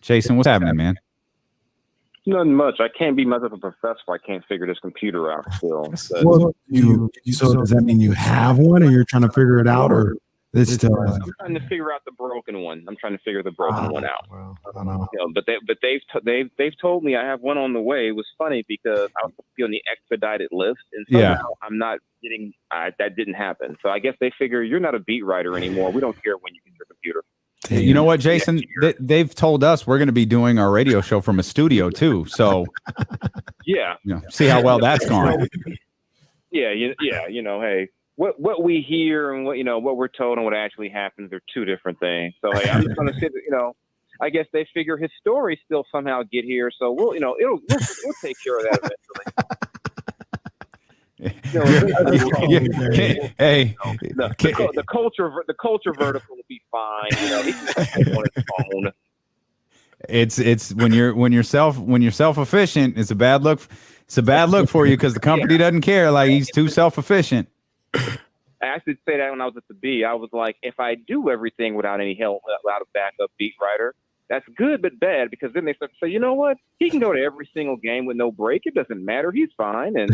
Jason, what's happening, man? Nothing much. I can't be much of a professor. I can't figure this computer out still. So does that mean you have one, or you're trying to figure it out, or it's still? I'm trying to figure out the broken one. I'm trying to figure the broken one out. Well, I don't know. But they've told me I have one on the way. It was funny because I was supposed to be on the expedited list, and somehow I'm not getting. That didn't happen. So I guess they figure you're not a beat writer anymore. We don't care when you get your computer. You know what, Jason? They've told us we're going to be doing our radio show from a studio too. So, see how well that's gone. Hey, what we hear and what we're told and what actually happens are two different things. So, hey, I'm just going to say that, I guess they figure his story still somehow get here. So we'll take care of that eventually. The culture vertical will be fine. He can on his phone. It's when you're self-efficient, it's a bad look. It's a bad look for you because the company doesn't care. Like, he's too self-efficient. I actually say that when I was at the B. I was like, if I do everything without any help, without a backup beat writer, that's good but bad, because then they start to say, you know what? He can go to every single game with no break. It doesn't matter. He's fine. And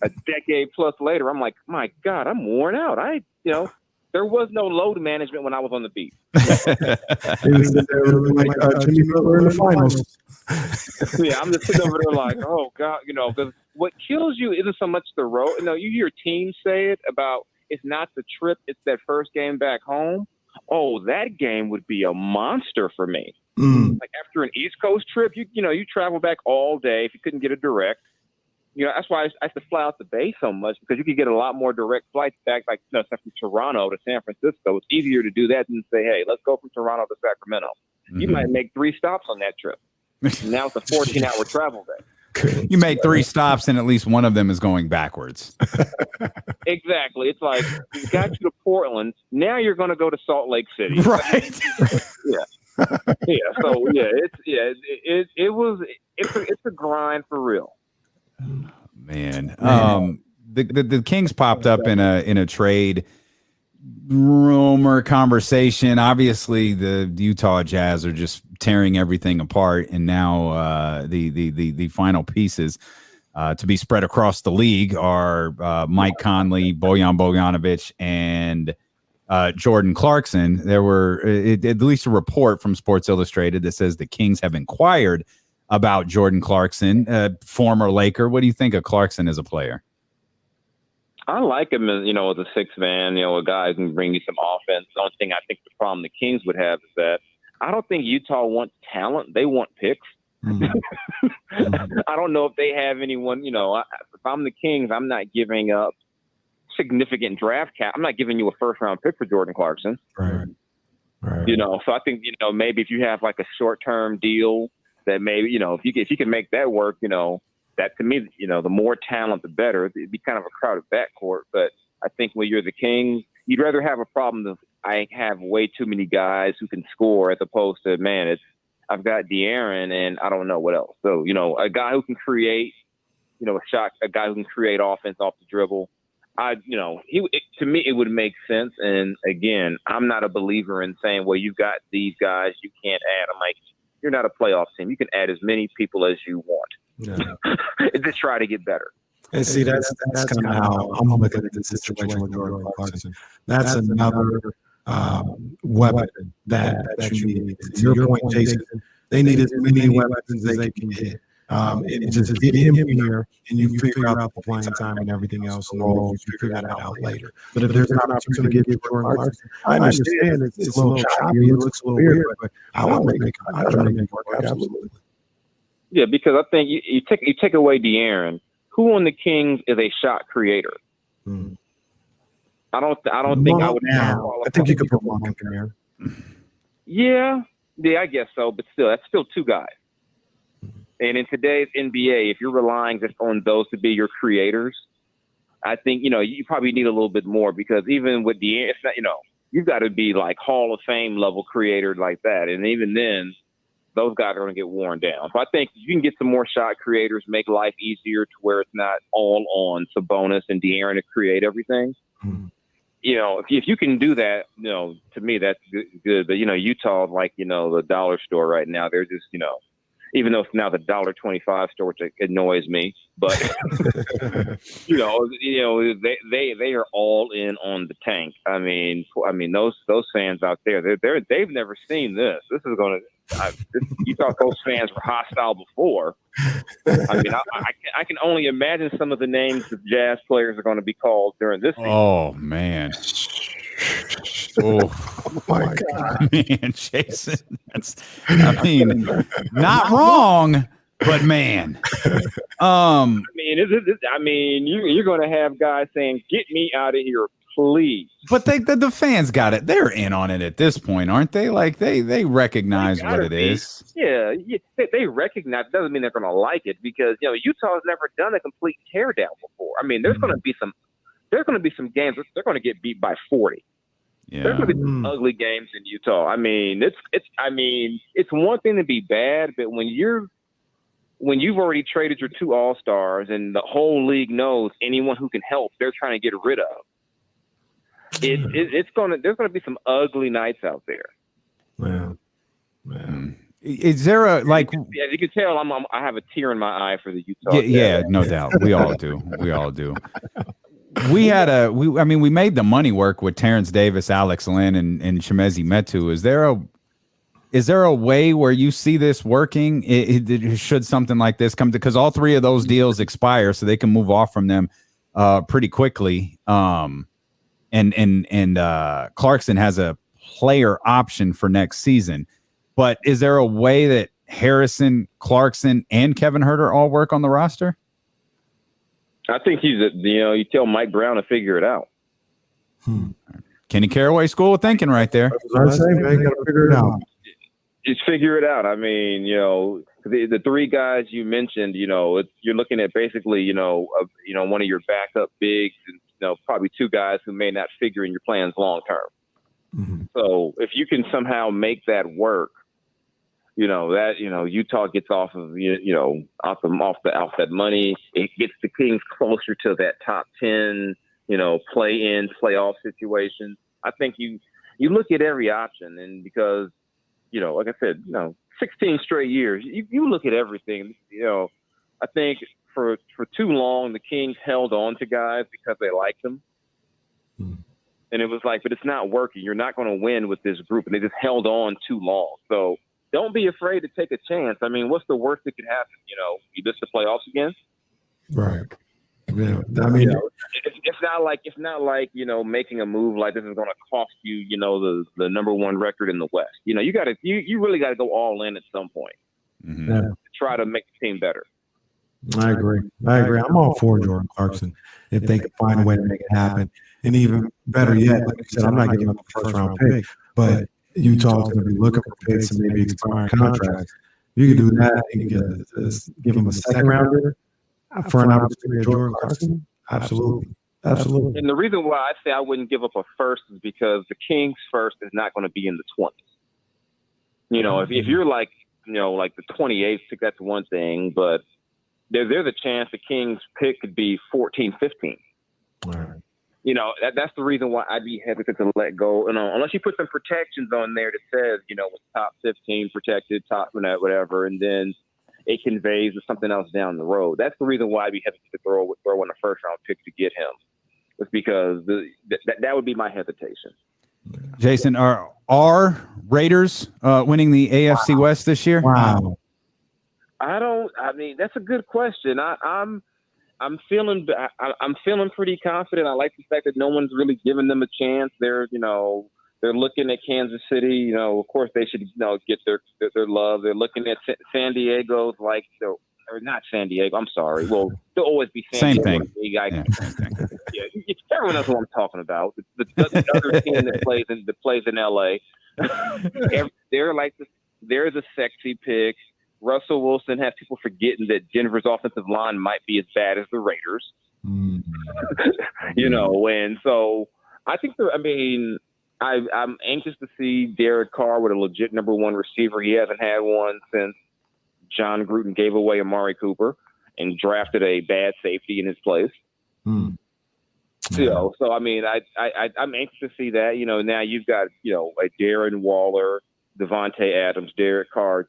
a decade plus later, I'm like, my God, I'm worn out. There was no load management when I was on the beat. Jimmy Butler in the finals. Yeah, I'm just sitting over there like, oh God, because what kills you isn't so much the road. You hear teams say it about it's not the trip, it's that first game back home. Oh, that game would be a monster for me. Like after an East Coast trip, you travel back all day if you couldn't get a direct. That's why I have to fly out the Bay so much, because you could get a lot more direct flights back, like from Toronto to San Francisco. It's easier to do that than say, hey, let's go from Toronto to Sacramento. You might make 3 stops on that trip. Now it's a 14-hour travel day. You make 3 stops and at least one of them is going backwards. Exactly. It's like, we got you to Portland. Now you're going to go to Salt Lake City. Right. Yeah. So it's a grind for real. Man. The Kings popped up in a trade rumor conversation. Obviously, the Utah Jazz are just tearing everything apart, and now the final pieces to be spread across the league are Mike Conley, Bojan Bogdanovic, and Jordan Clarkson. There were at least a report from Sports Illustrated that says the Kings have inquired about Jordan Clarkson, former Laker. What do you think of Clarkson as a player? I like him as, as a sixth man, a guy who can bring you some offense. The only thing I think the problem the Kings would have is that I don't think Utah wants talent. They want picks. I don't know if they have anyone, if I'm the Kings, I'm not giving up significant draft cap. I'm not giving you a first-round pick for Jordan Clarkson. Right. So I think, maybe if you have like a short-term deal, that maybe, if you can make that work, that to me, the more talent, the better. It'd be kind of a crowded backcourt. But I think when you're the Kings, you'd rather have a problem of I have way too many guys who can score as opposed to, man, I've got De'Aaron and I don't know what else. So, a guy who can create, a guy who can create offense off the dribble. To me, it would make sense. And again, I'm not a believer in saying, well, you've got these guys, you can't add. I'm like, you're not a playoff team. You can add as many people as you want. Just try to get better. And see, that's kind of how I'm looking at the situation with Jordan Clarkson. That's another weapon that you need. To your point, Jason, they need as many weapons as they can get. And just get him here, and you figure out the playing time and everything else, and roles, you figure that out later. But if there's an opportunity to get Jordan Clarkson, I understand it's a little choppy, it looks a little weird, but I want to make it work, absolutely. Yeah, because I think you take away De'Aaron, who on the Kings is a shot creator? I don't think I would. I think you could put Monk in there. Yeah, I guess so, but still, that's still 2 guys. And in today's NBA, if you're relying just on those to be your creators, I think, you probably need a little bit more, because even with the, it's not, you've got to be like Hall of Fame level creator like that. And even then, those guys are going to get worn down. So I think you can get some more shot creators, make life easier to where it's not all on Sabonis and De'Aaron to create everything. if you can do that, to me that's good. But Utah, like the dollar store right now, they're just even though it's now the $1.25 store, which annoys me, but they are all in on the tank. I mean those fans out there, they've never seen this. This is going to. You thought those fans were hostile before. I mean, I can only imagine some of the names the Jazz players are going to be called during this season. Oh man. Oh my God, man, Jason. Not wrong, but man. You're going to have guys saying, "Get me out of here, please." But the fans got it. They're in on it at this point, aren't they? Like they recognize what it is. Yeah, they recognize. It doesn't mean they're going to like it because Utah has never done a complete teardown before. I mean, there's going to be some games they're going to get beat by 40. Yeah. There's going to be some ugly games in Utah. I mean, it's one thing to be bad, but when you've already traded your 2 all-stars and the whole league knows anyone who can help, they're trying to get rid of. There's going to be some ugly nights out there. Yeah. Is there a like? Yeah, you can tell I have a tear in my eye for the Utah. Yeah, no doubt. We all do. We made the money work with Terrence Davis, Alex Lynn, and Shemezi Metu. Is there a way where you see this working? Should something like this come to, because all 3 of those deals expire, so they can move off from them pretty quickly. And Clarkson has a player option for next season. But is there a way that Harrison, Clarkson, and Kevin Huerter all work on the roster? I think you tell Mike Brown to figure it out. Kenny Caraway school of thinking right there. I say, man, you got to figure it out. Just figure it out. I mean, the 3 guys you mentioned, you're looking at basically, one of your backup bigs and, probably 2 guys who may not figure in your plans long term. Mm-hmm. So if you can somehow make that work, Utah gets off of off that money. It gets the Kings closer to that top 10, play-in, playoff situation. I think you look at every option, and because like I said, 16 straight years, you look at everything. I think for too long the Kings held on to guys because they liked them. Mm-hmm. And it was like, but it's not working. You're not going to win with this group. And they just held on too long. So don't be afraid to take a chance. I mean, what's the worst that could happen? You miss the playoffs again? Right. Yeah. I mean, it's not like making a move like this is going to cost you, the number 1 record in the West. You really got to go all in at some point to try to make the team better. I agree. I'm all for Jordan Clarkson if they can find a way to make it happen. And even better yet, like you said, I'm not giving up a 1st-round pick, but Utah's going to be looking for picks and maybe expiring contracts. You can do that and give them a 2nd rounder for an opportunity of Jordan Clarkson. Absolutely. And the reason why I say I wouldn't give up a 1st is because the Kings' 1st is not going to be in the 20s. If you're like the 28th pick, that's one thing, but there's a chance the Kings' pick could be 14, 15. All right. That's the reason why I'd be hesitant to let go. Unless you put some protections on there that says, with top 15 protected, top whatever, and then it conveys to something else down the road. That's the reason why I'd be hesitant to throw in a 1st-round pick to get him. It's because that would be my hesitation. Jason, are Raiders winning the AFC West this year? Wow. That's a good question. I'm feeling pretty confident. I like the fact that no one's really giving them a chance. They're looking at Kansas City. Of course they should get their love. They're looking at San Diego's or not San Diego. I'm sorry. Well, they'll always be San Diego. Same thing. Yeah, everyone knows what I'm talking about. The other team that plays in LA. They're the sexy pick. Russell Wilson has people forgetting that Denver's offensive line might be as bad as the Raiders. Mm. And so I think I'm anxious to see Derek Carr with a legit number 1 receiver. He hasn't had one since John Gruden gave away Amari Cooper and drafted a bad safety in his place. Mm. You know, so I mean, I'm anxious to see that. You know, now you've got a Darren Waller, Devontae Adams, Derek Carr,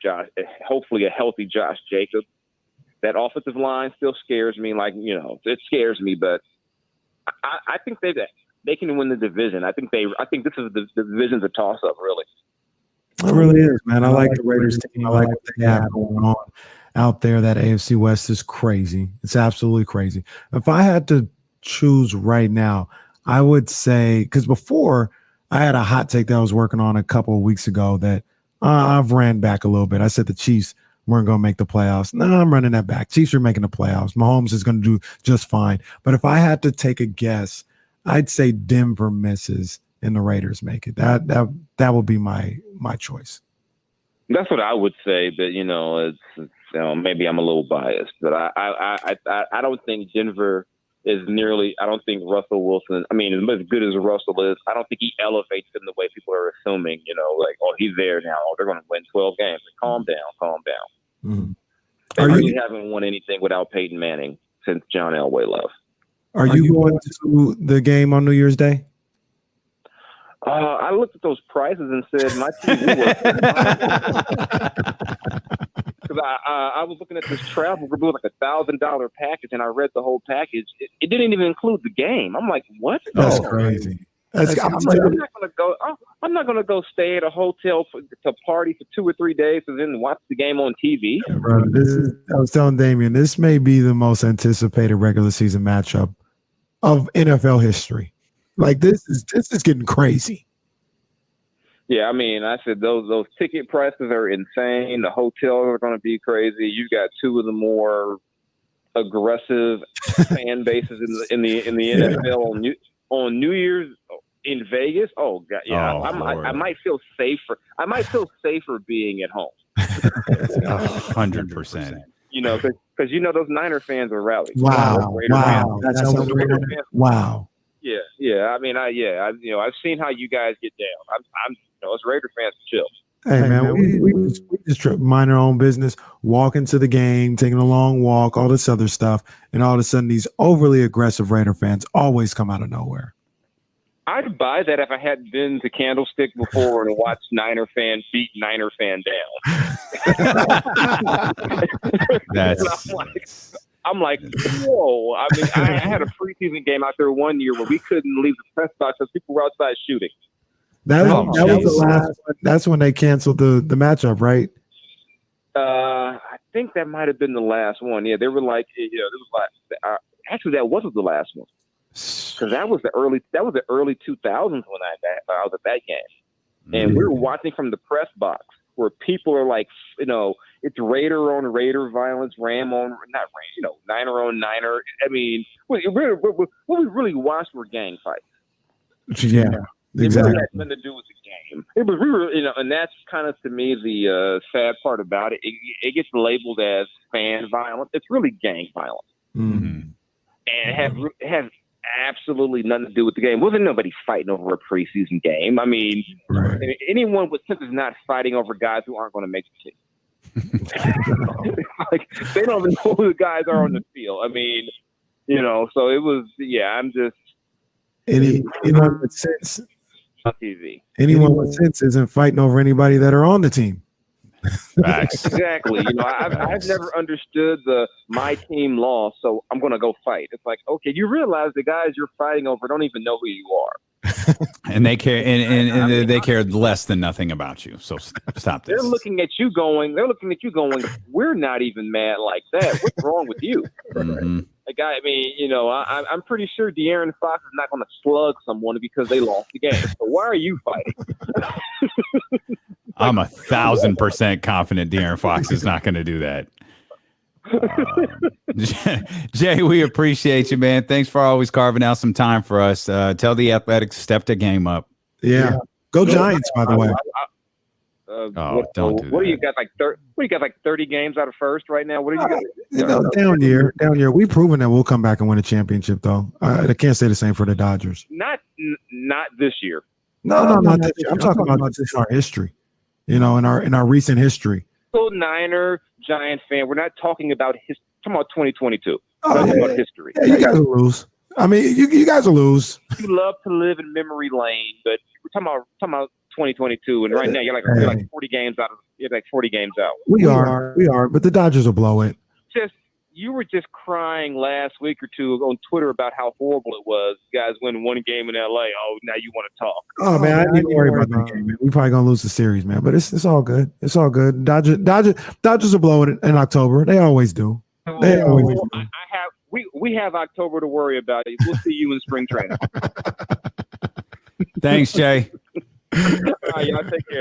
hopefully a healthy Josh Jacobs. That offensive line still scares me. Like, it scares me, but I think they can win the division. I think this is the division's a toss up, really. It really is, man. I like the Raiders team. I like what they have going on out there. That AFC West is crazy. It's absolutely crazy. If I had to choose right now, I would say, because before I had a hot take that I was working on a couple of weeks ago that I've ran back a little bit. I said the Chiefs weren't going to make the playoffs. No, I'm running that back. Chiefs are making the playoffs. Mahomes is going to do just fine. But if I had to take a guess, I'd say Denver misses and the Raiders make it. That would be my choice. That's what I would say, but it's maybe I'm a little biased, but I don't think Denver is nearly. I don't think Russell Wilson. I mean, as good as Russell is, I don't think he elevates them the way people are assuming. Like, oh, he's there now. Oh, they're going to win 12 games. Calm down. Mm-hmm. They really haven't won anything without Peyton Manning since John Elway left. Are you going to the game on New Year's Day? I looked at those prices and said my TV because I was looking at this travel group. It was like $1,000 package, and I read the whole package. It didn't even include the game. I'm like, what? That's crazy. I'm not gonna go stay at a hotel to party for 2 or 3 days and then watch the game on TV. Yeah, bro, I was telling Damian, this may be the most anticipated regular season matchup of NFL history. Like this is getting crazy. Yeah, I mean, I said those ticket prices are insane. The hotels are going to be crazy. You've got two of the more aggressive fan bases in the NFL on New Year's in Vegas. Oh God, yeah, I might feel safer. I might feel safer being at home. 100%. Because those Niner fans are rallied. Wow. Wow. Yeah. I mean, I've seen how you guys get down. I'm as Raider fans, chill. Hey man, we just mind our own business, walk into the game, taking a long walk, all this other stuff, and all of a sudden these overly aggressive Raider fans always come out of nowhere. I'd buy that if I hadn't been to Candlestick before and watched Niner fan beat Niner fan down. I'm like, whoa. I mean, I had a preseason game out there one year where we couldn't leave the press box because people were outside shooting. That was the last one. That's when they canceled the matchup, right? I think that might have been the last one. Yeah, they were like, it was like actually that wasn't the last one because that was the early 2000s when I was at that game, and we were watching from the press box where people are like, it's Raider on Raider violence, Niner on Niner. I mean, what we really watched were gang fights. Yeah. Exactly. It really had nothing to do with the game. It was and that's kind of to me the sad part about it. It gets labeled as fan violence. It's really gang violence, and it has absolutely nothing to do with the game. Wasn't nobody fighting over a preseason game. I mean, anyone with sense is not fighting over guys who aren't going to make the team. Like they don't even know who the guys are on the field. I mean, so it was. Yeah, I'm just anyone with sense. TV. Anyone with sense isn't fighting over anybody that are on the team. Facts. Exactly. I've never understood my team lost, so I'm going to go fight. It's like, okay, you realize the guys you're fighting over don't even know who you are. And they care, and they care less than nothing about you. So stop this. They're looking at you going, we're not even mad like that. What's wrong with you? Mm-hmm. Like, I mean, I'm pretty sure De'Aaron Fox is not going to slug someone because they lost the game. So why are you fighting? I'm 1,000% confident De'Aaron Fox is not going to do that. Jay, we appreciate you, man. Thanks for always carving out some time for us. Tell the Athletics to step the game up. Yeah. Go Giants, by the way. What do you got? Like 30 games out of first right now? What do you got? Down year. We've proven that we'll come back and win a championship, though. I can't say the same for the Dodgers. Not this year. No, not this year. I'm talking about just our history. In our recent history. Niner Giant fan. We're not talking about talking about 2022. Talking about history. Yeah, you guys will lose. I mean, you guys will lose. You love to live in memory lane, but we're talking about 2022, and right now you're like 40 games out. You're like 40 games out. We are, but the Dodgers will blow it. You were just crying last week or two on Twitter about how horrible it was. You guys win one game in LA. Oh, now you want to talk. Oh man, I didn't worry about that game, man. We probably gonna lose the series, man. But it's all good. It's all good. Dodgers will blow it in October. They always do. They always do. We have October to worry about. We'll see you in spring training. Thanks, Jay. All right, y'all take care.